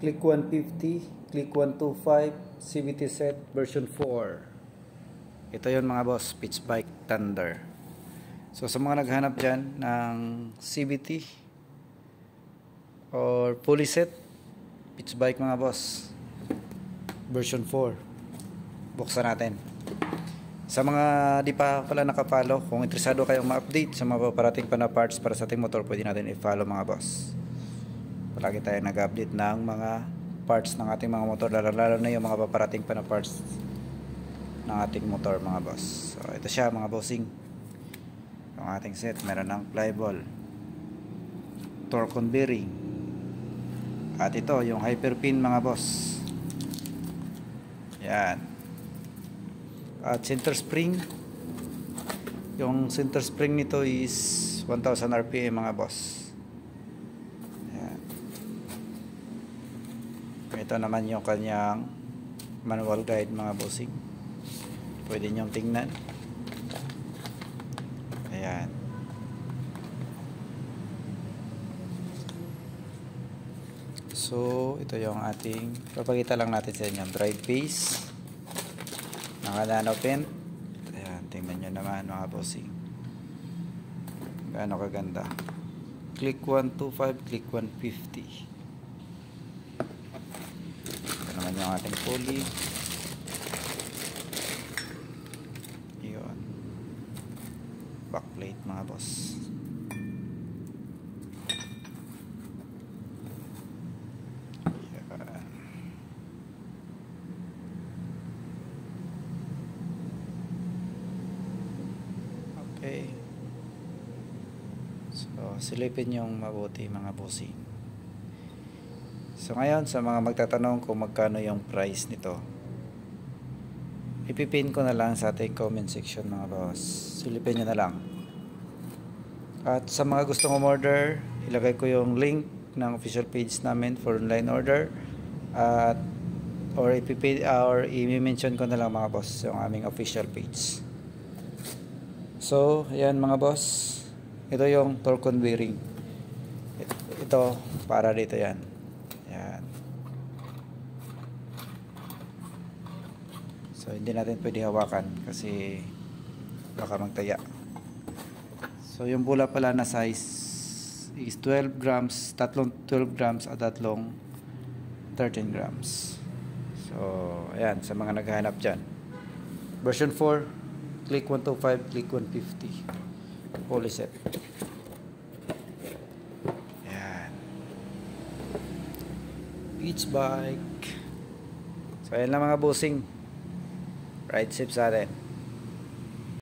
Click 150, Click 125, CVT set version 4. Ito yon mga boss, Pitch Bike Thunder. So sa mga naghanap dyan ng CVT or fully set Pitch Bike mga boss, version 4, buksan natin. Sa mga di pa pala nakapollow, kung interesado kayong ma-update sa mga paparating pa na parts para sa ating motor, pwede natin i-follow mga boss. Palagi tayo nag-update ng mga parts ng ating mga motor, lalo na yung mga paparating pa na parts ng ating motor mga boss. So ito siya mga bossing, yung ating set. Meron ng flyball, torque on bearing, at ito yung hyper pin mga boss. Yan. At center spring, yung center spring nito is 1000 rpm mga boss. Yan. Ito naman yung kanyang manual guide mga bossing, pwede nyong tingnan. Ayan. So ito yung ating, papakita lang natin sa inyo, drive base, naka-nano pen. Ayan, tingnan nyo naman mga bossing, gaano kaganda. Click 125, click 150. Ito naman yung ating pulley. Yun, backplate mga boss. Okay. So, silipin yung mabuti mga bossing. So, ngayon sa mga magtatanong kung magkano yung price nito, ipipin ko na lang sa ating comment section mga boss. Silipin nyo na lang. At sa mga gustong umorder, ilagay ko yung link ng official page namin for online order. At or i-mention ko na lang mga boss yung aming official page. So, ayan mga boss, ito yung torque on bearing. Ito, para dito yan. Ayan. So, hindi natin pwede hawakan kasi baka magtaya. So, yung pula pala na size is 12 grams, tatlong 12 grams at tatlong 13 grams. So, ayan, sa mga naghahanap dyan. Version 4, click 125, click 150, fully set. Ayan, Pitch Bike. So ayan lang mga bossing, ride safe sa atin.